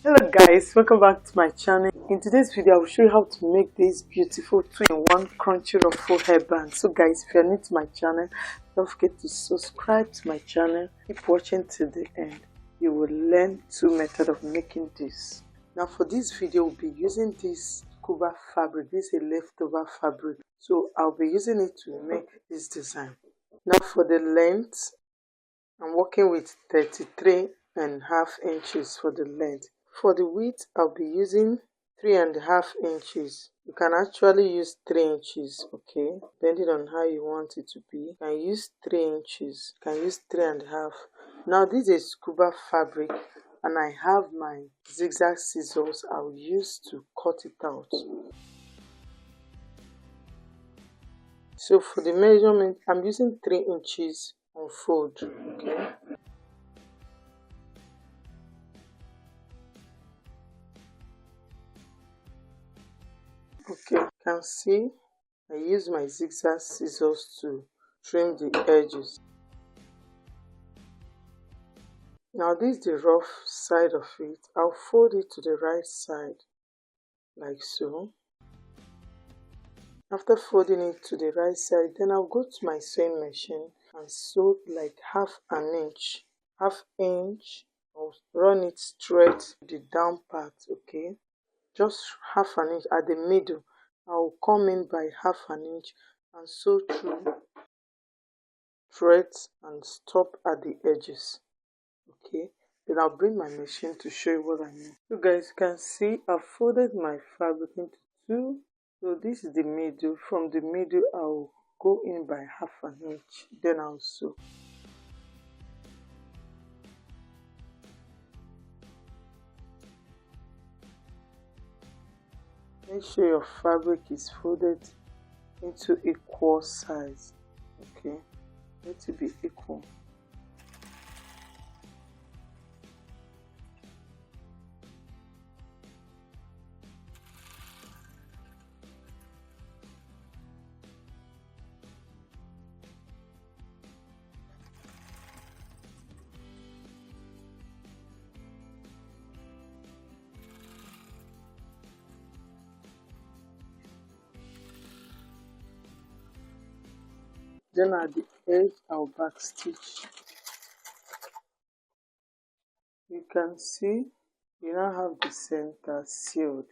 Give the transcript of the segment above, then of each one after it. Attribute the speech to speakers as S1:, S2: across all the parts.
S1: Hello guys, welcome back to my channel. In today's video I will show you how to make this beautiful 2-in-1 crunchy ruffle headband. So guys, if you're new to my channel, don't forget to subscribe to my channel. Keep watching till the end. You will learn 2 methods of making this. Now for this video we'll be using this scuba fabric. This is a leftover fabric, so I'll be using it to make this design. Now for the length, I'm working with 33.5 inches for the length. For the width, I'll be using 3.5 inches. You can actually use 3 inches, okay, depending on how you want it to be. You can use 3 inches, you can use 3.5. Now this is scuba fabric and I have my zigzag scissors I'll use to cut it out. So for the measurement, I'm using 3 inches on fold, okay. Okay, you can see I use my zigzag scissors to trim the edges. Now this is the rough side of it. I'll fold it to the right side like so. After folding it to the right side, then I'll go to my sewing machine and sew like half an inch. I'll run it straight to the down part, okay? Just half an inch at the middle. I'll come in by half an inch and sew through threads and stop at the edges, okay. Then I'll bring my machine to show you what I mean. So guys, you can see I've folded my fabric into 2. So this is the middle. From the middle I'll go in by half an inch, then I'll sew. Make sure your fabric is folded into equal size, okay. Let it be equal. Then at the edge I'll back stitch. You can see you now have the center sealed,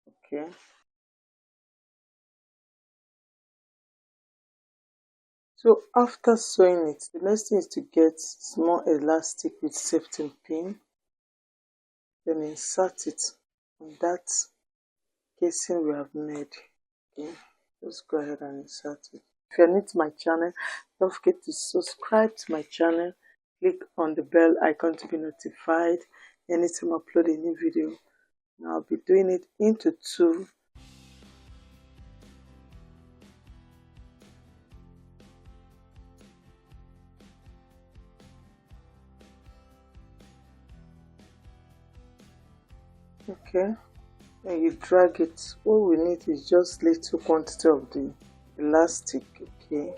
S1: okay. So after sewing it, the next thing is to get small elastic with safety pin, then insert it on that casing we have made, okay. Just go ahead and insert it. If you're new to my channel, don't forget to subscribe to my channel. Click on the bell icon to be notified anytime I upload a new video. Now I'll be doing it into 2. Okay, and you drag it. All we need is just little quantity of the elastic, okay.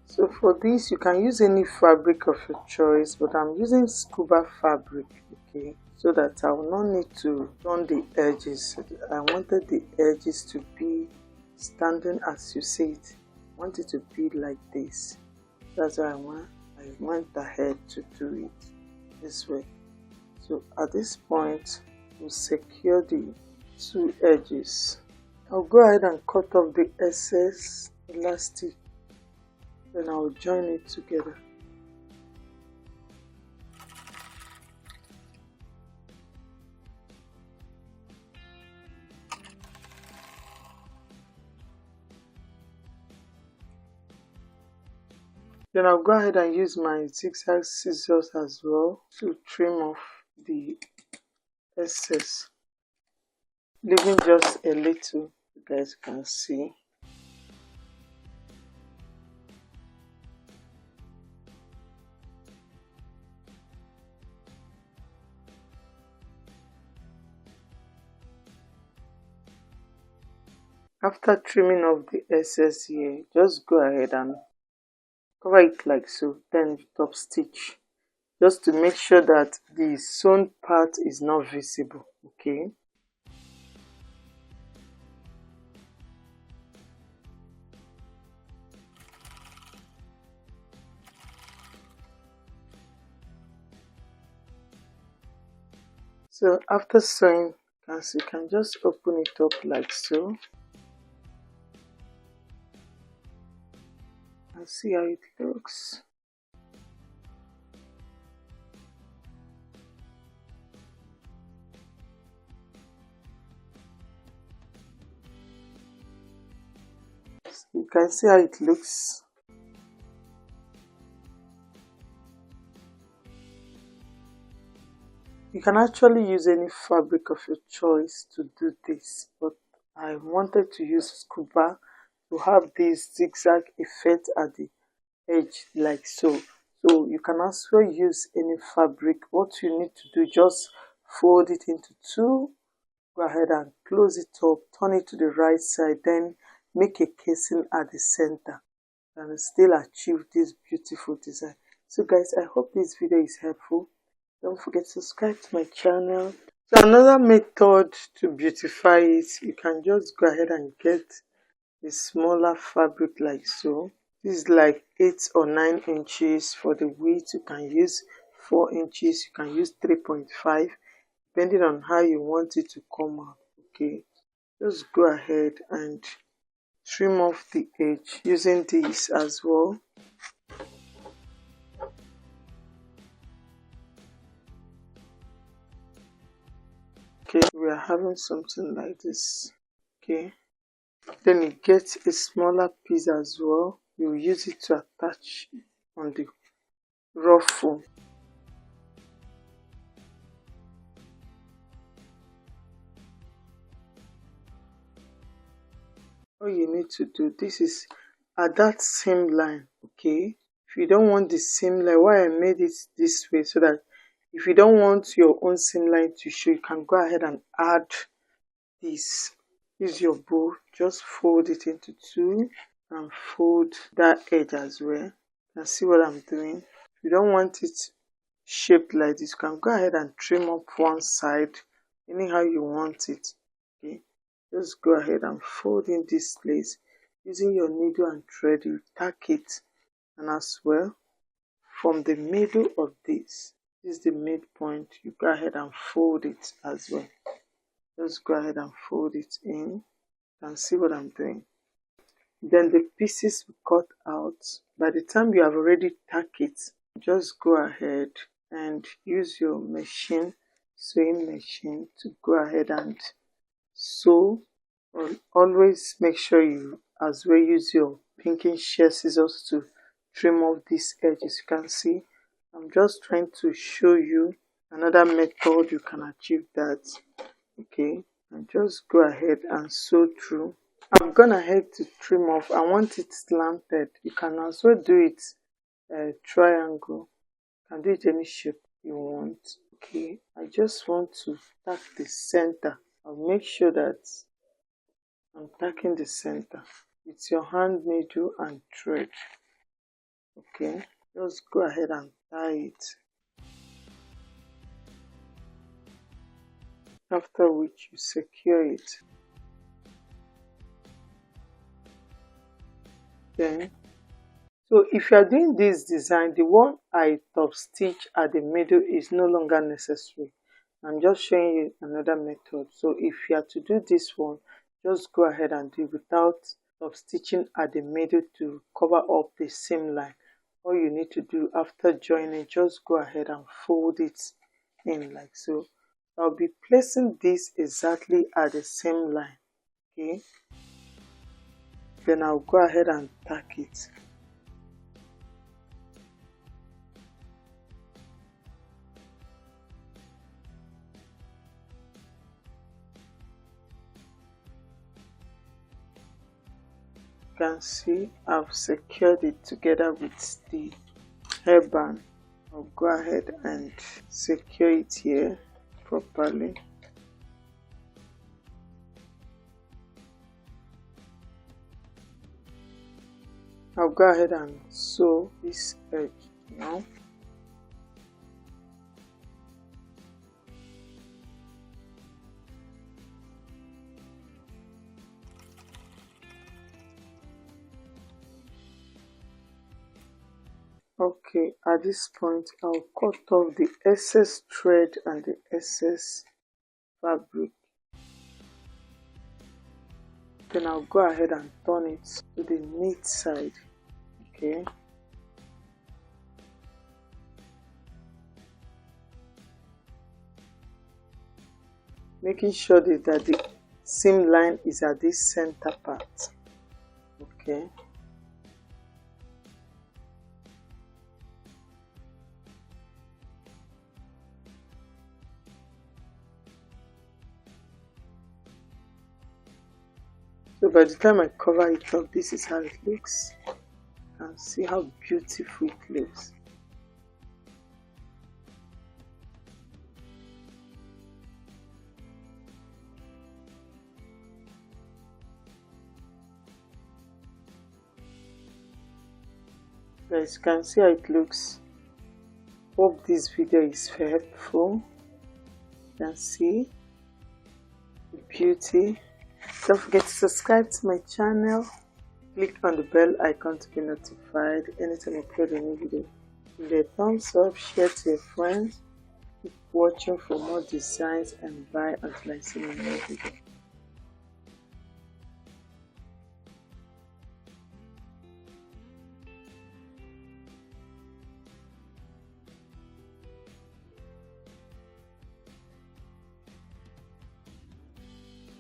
S1: So for this you can use any fabric of your choice, but I'm using scuba fabric, okay, so that I will not need to turn the edges. I wanted the edges to be standing as you see it. I want it to be like this. That's why I went ahead to do it this way. So at this point we'll secure the 2 edges. I'll go ahead and cut off the excess elastic, then I'll join it together. Then I'll go ahead and use my zigzag scissors as well to trim off the excess, leaving just a little, you guys can see. After trimming off the excess here, just go ahead and cover it like so, then top stitch, just to make sure that the sewn part is not visible. Okay, so after sewing, as you can just open it up like so and see how it looks. You can see how it looks. You can actually use any fabric of your choice to do this, but I wanted to use scuba to have this zigzag effect at the edge like so. So you can also use any fabric. What you need to do, just fold it into two, go ahead and close it up, turn it to the right side, then make a casing at the center and still achieve this beautiful design. So guys, I hope this video is helpful. Don't forget to subscribe to my channel. So another method to beautify it, you can just go ahead and get a smaller fabric like so. This is like 8 or 9 inches. For the width you can use 4 inches, you can use 3.5, depending on how you want it to come out. Okay, just go ahead and trim off the edge using this as well. Okay, we are having something like this. Okay, then you get a smaller piece as well. You use it to attach on the ruffle. All you need to do, this is at that seam line. Okay, if you don't want the seam line, why I made it this way, so that if you don't want your own seam line to show, you can go ahead and add this. Use your bow, just fold it into two and fold that edge as well. You can see what I'm doing. If you don't want it shaped like this, you can go ahead and trim up one side anyhow you want it. Okay, just go ahead and fold in this place using your needle and thread. You tack it, and as well from the middle of this is the midpoint, you go ahead and fold it as well. Just go ahead and fold it in and see what I'm doing. Then the pieces we cut out, by the time you have already tacked it, just go ahead and use your machine, sewing machine, to go ahead and sew. Always make sure you as well use your pinking shear scissors to trim off these edges. You can see I'm just trying to show you another method you can achieve that. Okay, and just go ahead and sew through. I've gone ahead to trim off. I want it slanted. You can also do it triangle. You can do it any shape you want. Okay, I just want to tack the center. I'll make sure that I'm tacking the center with your hand needle and thread. Okay, just go ahead and tie it. After which you secure it. Then, so if you are doing this design, the one I top stitch at the middle is no longer necessary. I'm just showing you another method. So if you are to do this one, just go ahead and do it without top stitching at the middle to cover up the seam line. All you need to do after joining, just go ahead and fold it in like so. I'll be placing this exactly at the same line. Okay, then I'll go ahead and tack it. You can see I've secured it together with the hairband. I'll go ahead and secure it here properly. I'll go ahead and sew this edge now. Okay, at this point I'll cut off the excess thread and the excess fabric. Then I'll go ahead and turn it to the neat side. Okay. Making sure that the seam line is at this center part. Okay. So by the time I cover it up, this is how it looks. And see how beautiful it looks. Guys, you can see how it looks. Hope this video is helpful. You can see the beauty. Don't forget to subscribe to my channel. Click on the bell icon to be notified anytime I upload a new video. Give it a thumbs up, share to your friends. Keep watching for more designs and bye until I see you in the next video.